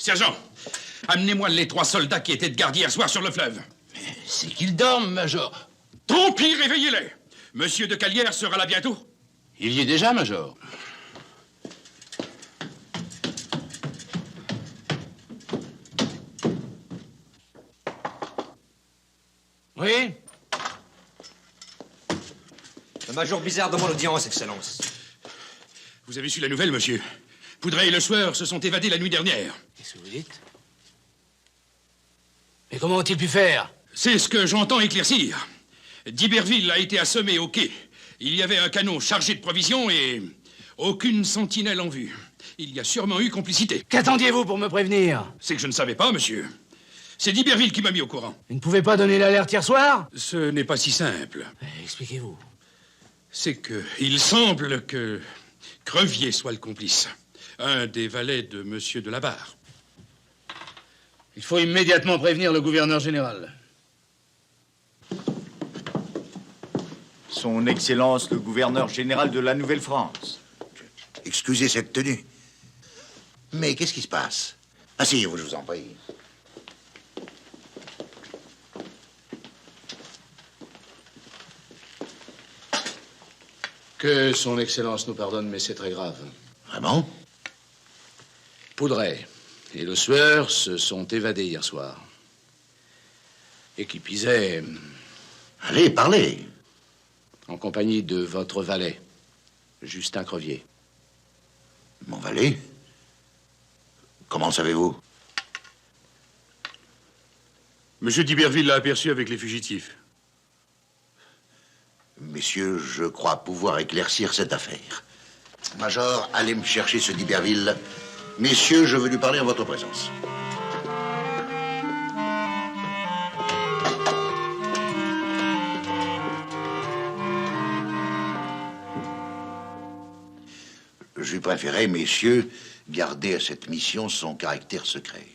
Sergent, amenez-moi les 3 soldats qui étaient de garde hier soir sur le fleuve. C'est qu'ils dorment, Major. Tant pis, réveillez-les. Monsieur de Calière sera là bientôt. Il y est déjà, Major. Oui? Le major Bizarre demande audience, Excellence. Vous avez su la nouvelle, monsieur? Poudret et le Sueur se sont évadés la nuit dernière. Qu'est-ce que vous dites? Mais comment ont-ils pu faire? C'est ce que j'entends éclaircir. d'Iberville a été assommé au quai. Il y avait un canon chargé de provisions et aucune sentinelle en vue. Il y a sûrement eu complicité. Qu'attendiez-vous pour me prévenir? C'est que je ne savais pas, monsieur. C'est d'Iberville qui m'a mis au courant. Vous ne pouvez pas donner l'alerte hier soir? Ce n'est pas si simple. Expliquez-vous. C'est que il semble que Crevier soit le complice. Un des valets de monsieur de la Barre. Il faut immédiatement prévenir le gouverneur général. Son Excellence, le gouverneur général de la Nouvelle-France. Excusez cette tenue. Mais qu'est-ce qui se passe? Asseyez-vous, je vous en prie. Que son Excellence nous pardonne, mais c'est très grave. Vraiment? Poudret et le Sueur se sont évadés hier soir. Et qui pisait... Allez, parlez. En compagnie de votre valet, Justin Crevier. Mon valet? Comment savez-vous? Monsieur d'Iberville l'a aperçu avec les fugitifs. Messieurs, je crois pouvoir éclaircir cette affaire. Major, allez me chercher ce d'Iberville. Messieurs, je veux lui parler en votre présence. J'eût préféré, messieurs, garder à cette mission son caractère secret.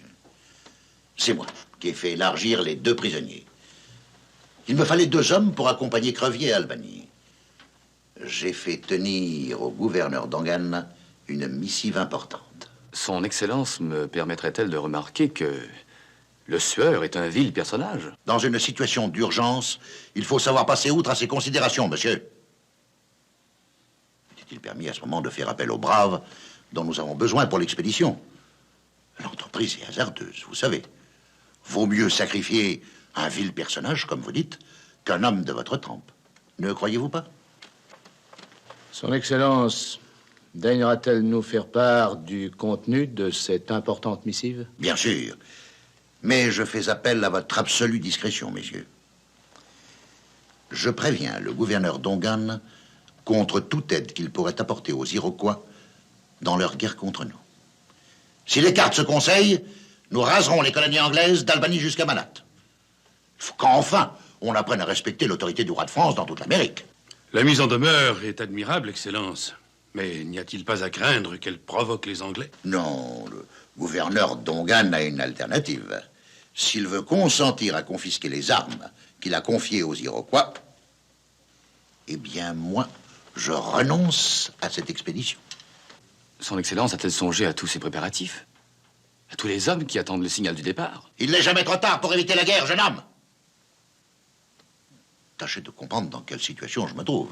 C'est moi qui ai fait élargir les 2 prisonniers. Il me fallait 2 hommes pour accompagner Crevier à Albanie. J'ai fait tenir au gouverneur d'Angan une missive importante. Son Excellence me permettrait-elle de remarquer que le Sueur est un vil personnage? Dans une situation d'urgence, il faut savoir passer outre à ces considérations, monsieur. Est-il permis à ce moment de faire appel aux braves dont nous avons besoin pour l'expédition? L'entreprise est hasardeuse, vous savez. Vaut mieux sacrifier un vil personnage, comme vous dites, qu'un homme de votre trempe. Ne croyez-vous pas? Son Excellence daignera-t-elle nous faire part du contenu de cette importante missive? Bien sûr. Mais je fais appel à votre absolue discrétion, messieurs. Je préviens le gouverneur d'Ongan contre toute aide qu'il pourrait apporter aux Iroquois dans leur guerre contre nous. Si les cartes se conseillent, nous raserons les colonies anglaises d'Albanie jusqu'à Manhat. Il faut qu'enfin on apprenne à respecter l'autorité du roi de France dans toute l'Amérique. La mise en demeure est admirable, Excellence. Mais n'y a-t-il pas à craindre qu'elle provoque les Anglais? Non, le gouverneur d'Ongan a une alternative. S'il veut consentir à confisquer les armes qu'il a confiées aux Iroquois, eh bien, moi, je renonce à cette expédition. Son Excellence a-t-elle songé à tous ces préparatifs? À tous les hommes qui attendent le signal du départ? Il n'est jamais trop tard pour éviter la guerre, jeune homme. Tâchez de comprendre dans quelle situation je me trouve.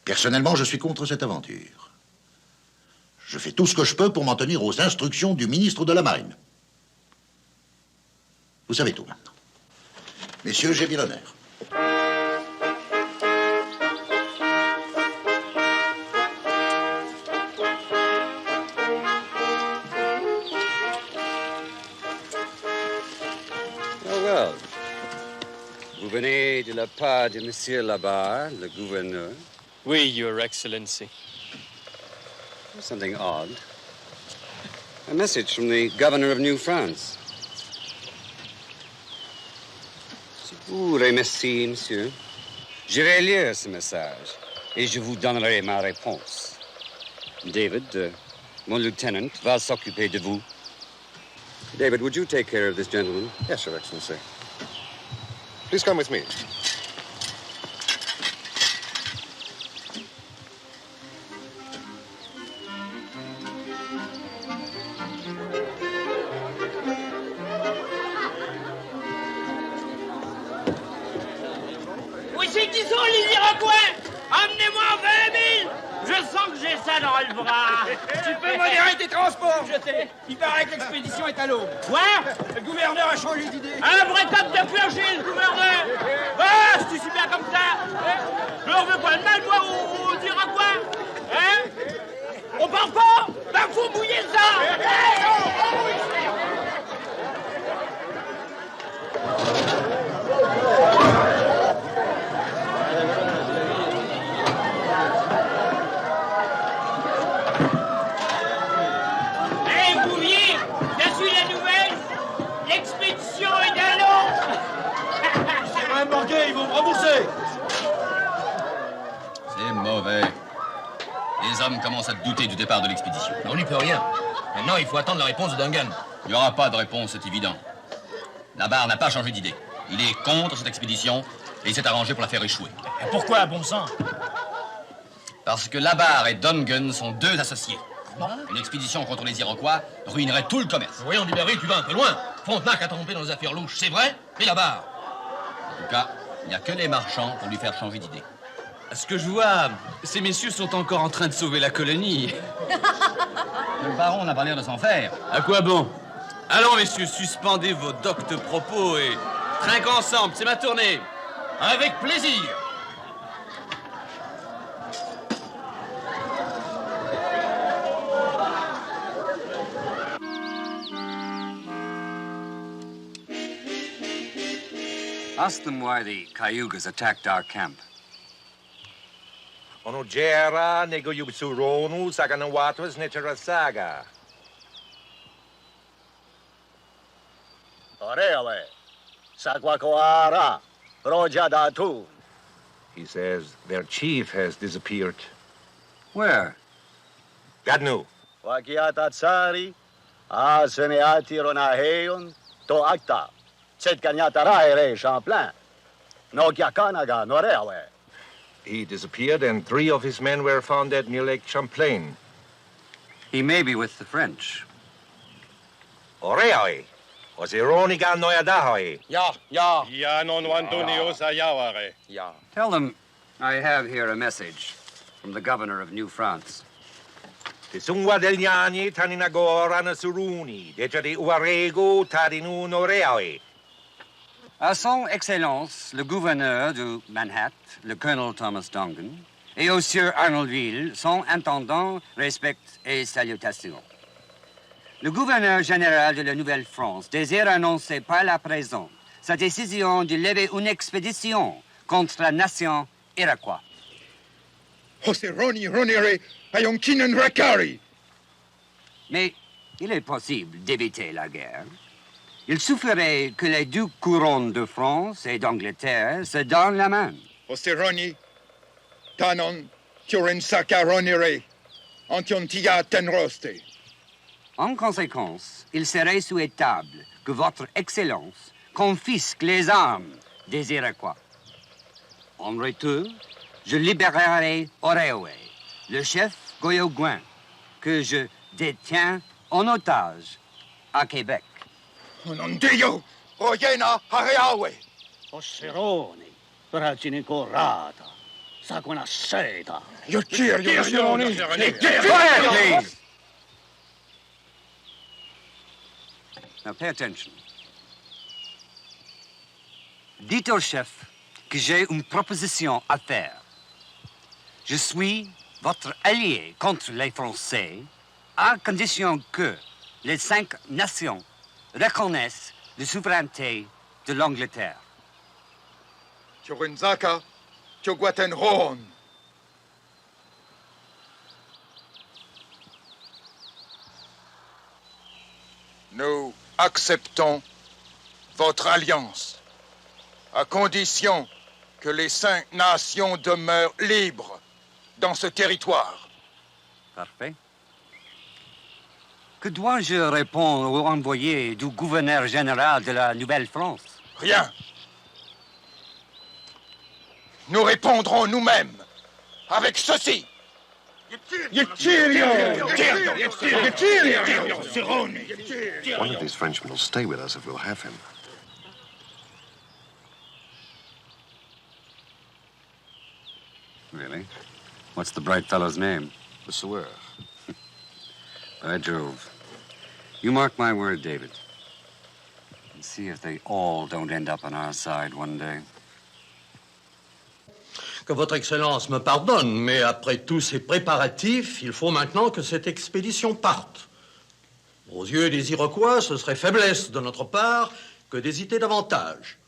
Personnellement, je suis contre cette aventure. Je fais tout ce que je peux pour m'en tenir aux instructions du ministre de la Marine. Vous savez tout maintenant. Messieurs, j'ai bien l'honneur. Vous venez de la part de Monsieur Labarre, le gouverneur? Oui, Your Excellency. Something odd. A message from the governor of New France. Si vous remerciez, monsieur, je vais lire ce message et je vous donnerai ma réponse. David, mon lieutenant, va s'occuper de vous. David, would you take care of this gentleman? Yes, Your Excellency. Please come with me. Où c'est qu'ils sont, les Iroquois? Emmenez-moi 20 000! Je sens que j'ai ça dans le bras. Tu peux modérer tes transports, je t'ai. Il paraît que l'expédition est à l'eau. Quoi? Le gouverneur a changé d'idée. Un vrai top de plancher, le gouverneur! Ah, je suis bien comme ça! Je leur veux pas de mal, moi, aux Iroquois! Hein? On part pas? Ben, faut mouiller ça! L'expédition est à l'eau! C'est vrai manqué, ils vont me rembourser! C'est mauvais. Les hommes commencent à douter du départ de l'expédition. On n'y peut rien. Maintenant, il faut attendre la réponse de Dungan. Il n'y aura pas de réponse, c'est évident. La barre n'a pas changé d'idée. Il est contre cette expédition et il s'est arrangé pour la faire échouer. Et pourquoi, bon sang? Parce que Labarre et Dongan sont deux associés. Une expédition contre les Iroquois ruinerait tout le commerce. Voyons, Duberry, tu vas un peu loin. Frontenac a trompé dans les affaires louches, c'est vrai? Et là-bas? En tout cas, il n'y a que les marchands pour lui faire changer d'idée. À ce que je vois, ces messieurs sont encore en train de sauver la colonie. Le baron n'a pas l'air de s'en faire. À quoi bon? Allons, messieurs, suspendez vos doctes propos et trinquons ensemble, c'est ma tournée. Avec plaisir. Ask them why the Cayugas attacked our camp. Ono gera nego yubsuronu saganawatwas neterasaga. Oreale, Sakwakoara, Rojadatu. He says their chief has disappeared. Where? Gadnu. Wakiatatsari, Aseneati Ronaheon, To Acta, Tsetkanyataraere Champlain, Nokiakanaga, Noreale. He disappeared, and 3 of his men were found dead near Lake Champlain. He may be with the French. Oreoi. Osironiga noyadahoi. Ya. Ya non wantuniosa yaware. Ya. Tell them I have here a message from the governor of New France. Tisungwa del Gnani taninagora na suruni. Dejari uarego tadinu noreoi. À son Excellence, le gouverneur de Manhattan, le colonel Thomas Dongan, et au sieur Arnoldville, son intendant, respect et salutations. Le gouverneur général de la Nouvelle-France désire annoncer par la présente sa décision de lever une expédition contre la nation iroquoise. Mais il est possible d'éviter la guerre. Il suffirait que les 2 couronnes de France et d'Angleterre se donnent la main. En conséquence, il serait souhaitable que votre Excellence confisque les armes des Iroquois. En retour, je libérerai Oreoé, le chef Goyogouin, que je détiens en otage à Québec. Nondio, Oyena, Hareawe. Osserone, Racinicorata, Saconaseta. You cheer, Quiet, please. Now pay attention. Dites au chef que j'ai une proposition à faire. Je suis votre allié contre les Français à condition que les 5 nations reconnaissent la souveraineté de l'Angleterre. Churunzaka, Chugwatenron. Nous acceptons votre alliance, à condition que les 5 nations demeurent libres dans ce territoire. Parfait. Que dois-je répondre au envoyé du gouverneur général de la Nouvelle-France? Rien. Nous répondrons nous-mêmes avec ceci. One of these Frenchmen will stay with us if we'll have him. Really? What's the bright fellow's name? The Seigneur. By Jove. You mark my word, David. And see if they all don't end up on our side one day. Que votre Excellence me pardonne, mais après tous ces préparatifs, il faut maintenant que cette expédition parte. Aux yeux des Iroquois, ce serait faiblesse de notre part que d'hésiter davantage.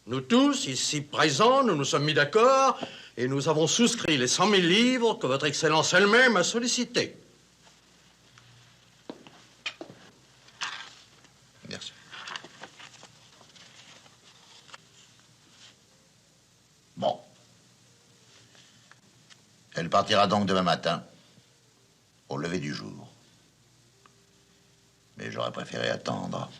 Nous tous, ici présents, nous nous sommes mis d'accord et nous avons souscrit les 100 000 livres que votre Excellence elle-même a sollicités. Merci. Bon. Elle partira donc demain matin, au lever du jour. Mais j'aurais préféré attendre.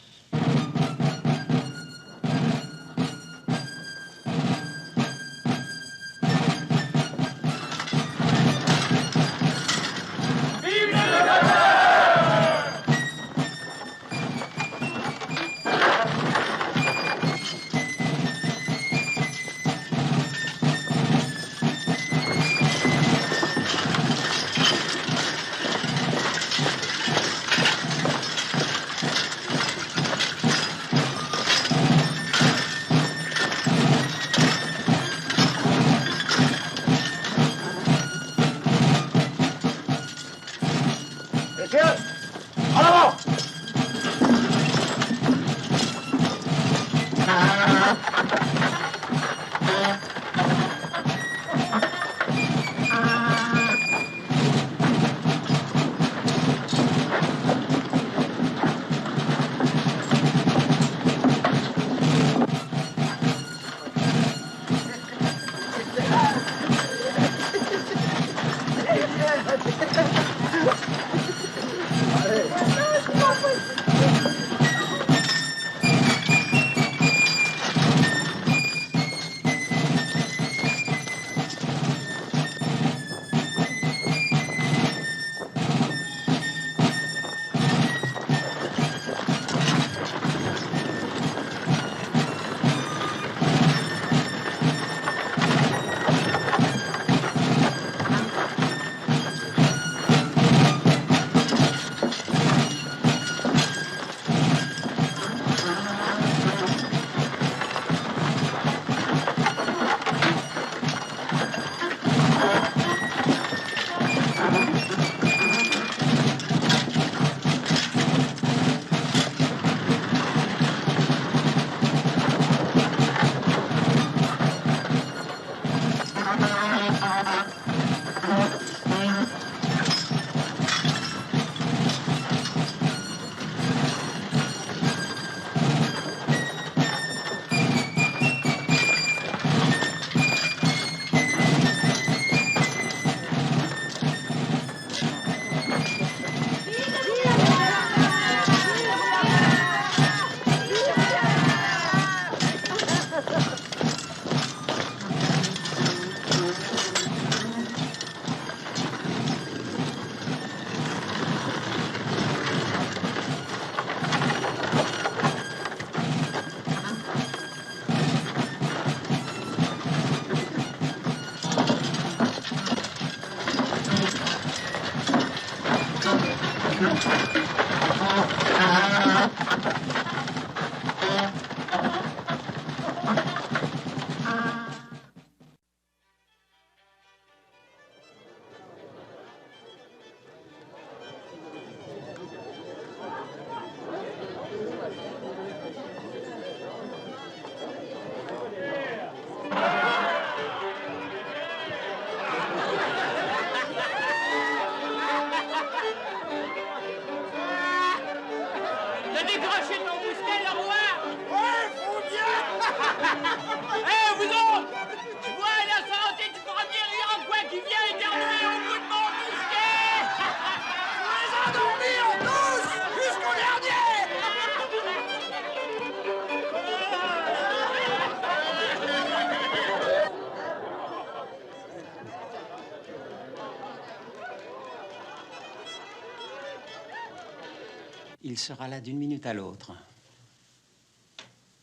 Il sera là d'une minute à l'autre.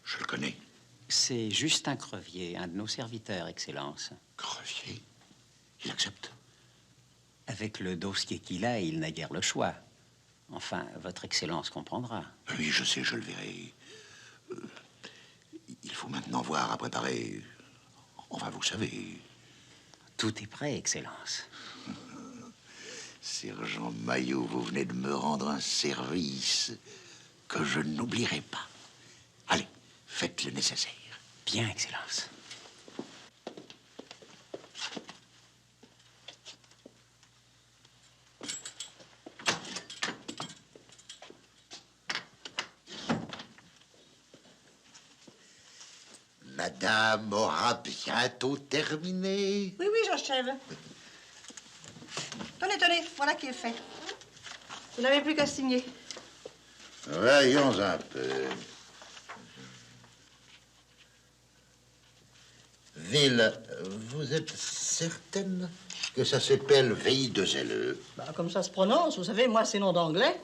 Je le connais. C'est Justin Crevier, un de nos serviteurs, Excellence. Crevier? Il accepte? Avec le dossier qu'il a, il n'a guère le choix. Enfin, votre Excellence comprendra. Oui, je sais, je le verrai. Il faut maintenant voir à préparer... Enfin, vous savez... Tout est prêt, Excellence. Sergent Maillot, vous venez de me rendre un service que je n'oublierai pas. Allez, faites le nécessaire. Bien, Excellence. Madame aura bientôt terminé. Oui, oui, j'achève. Tenez, tenez, voilà qui est fait. Vous n'avez plus qu'à signer. Voyons un peu. Ville, vous êtes certaine que ça s'appelle VI2LE? Bah, comme ça se prononce, vous savez, moi, c'est nom d'anglais.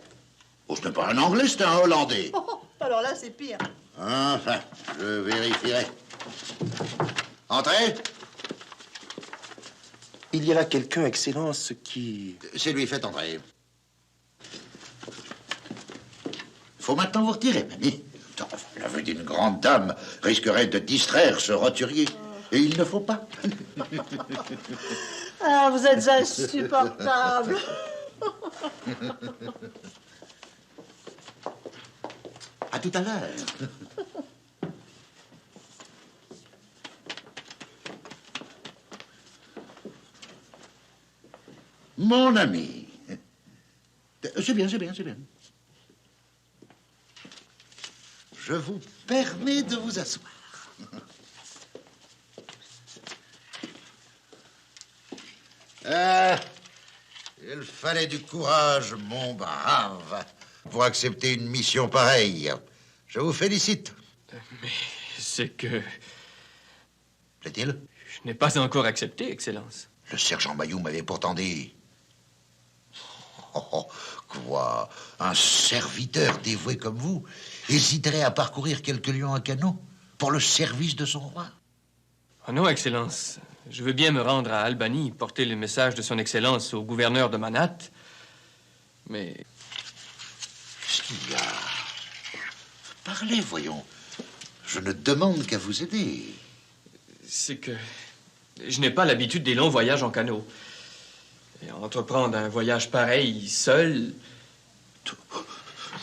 Oh, ce n'est pas un anglais, c'est un hollandais. Oh, alors là, c'est pire. Enfin, je vérifierai. Entrez. Il y a là quelqu'un, Excellence, qui... C'est lui, faites entrer. Faut maintenant vous retirer, mamie. La vue d'une grande dame risquerait de distraire ce roturier. Et il ne faut pas. Ah, vous êtes insupportable. À tout à l'heure. Mon ami. C'est bien, c'est bien, c'est bien. Je vous permets de vous asseoir. Il fallait du courage, mon brave, pour accepter une mission pareille. Je vous félicite. Mais c'est que... Plaît-il? Je n'ai pas encore accepté, Excellence. Le sergent Maillot m'avait pourtant dit... Oh, quoi? Un serviteur dévoué comme vous hésiterait à parcourir quelques lions à canot pour le service de son roi? Oh non, Excellence. Je veux bien me rendre à Albany, porter le message de son Excellence au gouverneur de Manhat. Mais... Qu'est-ce qu'il y a? Parlez, voyons. Je ne demande qu'à vous aider. C'est que... je n'ai pas l'habitude des longs voyages en canot. Et entreprendre un voyage pareil, seul...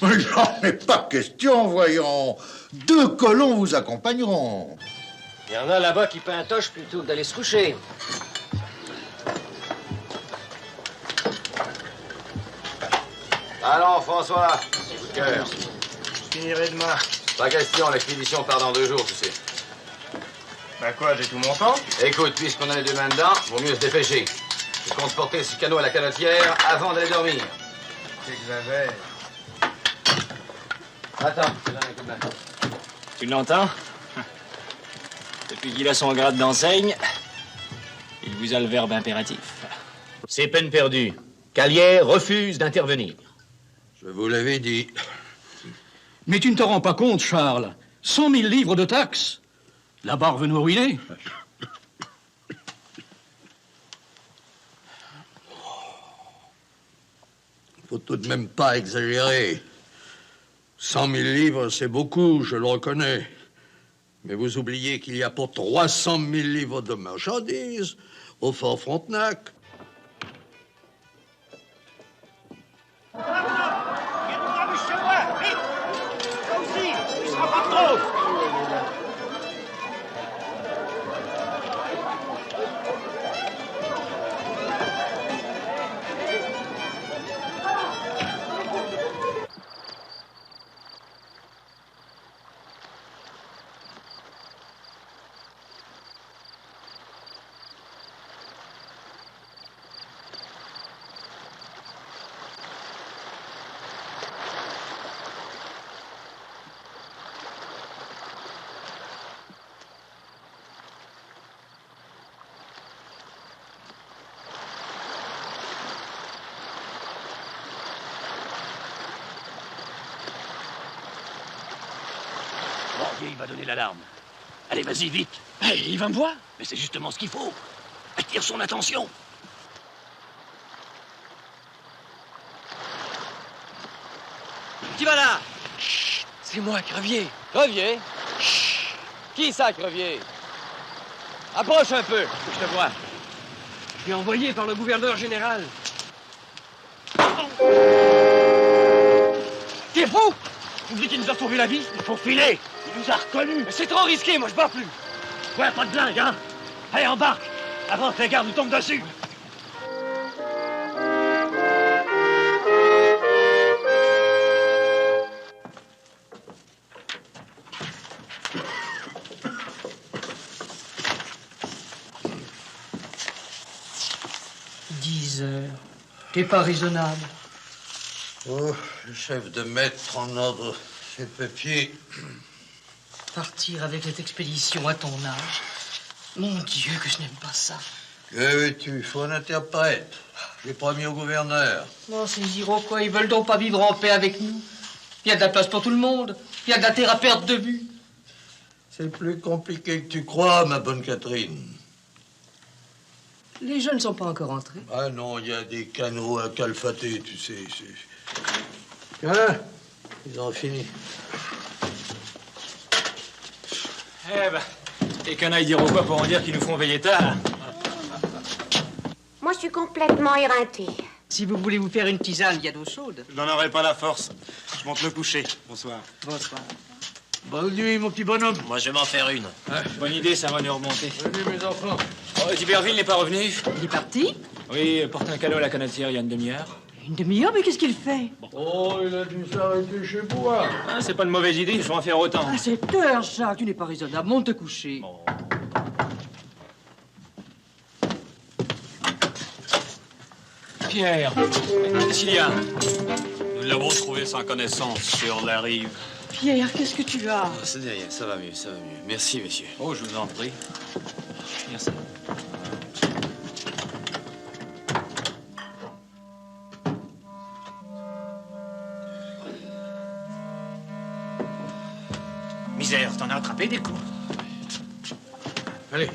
Il n'en est pas question, voyons. 2 colons vous accompagneront. Il y en a là-bas qui pintochent plutôt que d'aller se coucher. Allons, François, coup de cœur. Je finirai demain. Pas question, l'expédition part dans 2 jours, tu sais. Ben quoi, j'ai tout mon temps? Écoute, puisqu'on a les 2 mains dedans, vaut mieux se dépêcher. Je compte porter ce canot à la canotière avant d'aller dormir. J'exagère. Attends, je te donne un coup de main. Tu l'entends? Depuis qu'il a son grade d'enseigne, il vous a le verbe impératif. C'est peine perdue. Calière refuse d'intervenir. Je vous l'avais dit. Mais tu ne te rends pas compte, Charles. 100 000 livres de taxes. La barre veut nous ruiner. Faut tout de même pas exagérer. 100 000 livres, c'est beaucoup, je le reconnais. Mais vous oubliez qu'il y a pour 300 000 livres de marchandises au Fort Frontenac. Chez moi, vite! Ça aussi, il sera pas trop! donner l'alarme. Allez, vas-y, vite. Hey, il va me voir. Mais c'est justement ce qu'il faut. Attire son attention. Qui va là? C'est moi, Crevier. Crevier? Qui ça, Crevier? Approche un peu, que je te vois. Je suis envoyé par le gouverneur général. T'es fou? Tu me dis qu'il nous a sauvé la vie? Il faut filer. Il nous a reconnus. Mais c'est trop risqué, moi je bats plus. Ouais, pas de blague, hein. Allez, embarque. Avant que les gardes nous tombent dessus. T'es pas raisonnable. Oh, le chef de mettre en ordre ses papiers. Partir avec cette expédition à ton âge. Mon Dieu, que je n'aime pas ça. Que veux-tu? Il faut un interprète. J'ai promis au gouverneur. Non, ces Iroquois, ils veulent donc pas vivre en paix avec nous. Il y a de la place pour tout le monde. Il y a de la terre à perdre de vue. C'est plus compliqué que tu crois, ma bonne Catherine. Les jeunes ne sont pas encore entrés. Ah non, il y a des canaux à calfater, tu sais. Hein? Ils ont fini. Eh ben, et qu'un aille dire au quoi pour en dire qu'ils nous font veiller tard. Moi, je suis complètement éreintée. Si vous voulez vous faire une tisane, il y a d'eau chaude. Je n'en aurai pas la force. Je monte me coucher. Bonsoir. Bonsoir. Bonne nuit, mon petit bonhomme. Moi, je vais m'en faire une. Bonne idée, ça va nous remonter. Venez, mes enfants. Oh, D'Iberville n'est pas revenu. Il est parti? Oui, porte un canot à la canatière il y a une demi-heure. Une demi-heure? Mais qu'est-ce qu'il fait? Oh, il a dû s'arrêter chez moi. Ah, c'est pas une mauvaise idée, je vais en faire autant. À cette heure, Jacques, tu n'es pas raisonnable. Monte te coucher. Bon. Pierre, Cécilia, Nous l'avons trouvé sans connaissance sur la rive. Pierre, qu'est-ce que tu as? Ce n'est rien, ça va mieux, ça va mieux. Merci, messieurs. Oh, je vous en prie. Merci. Misère, t'en as attrapé des coups. Allez,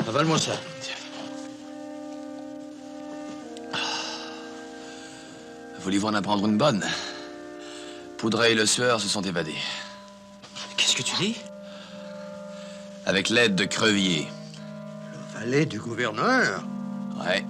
avale-moi ça. Voulez-vous en apprendre une bonne? Poudret et le Sueur se sont évadés. Qu'est-ce que tu dis? Avec l'aide de Crevier. Le valet du gouverneur? Ouais.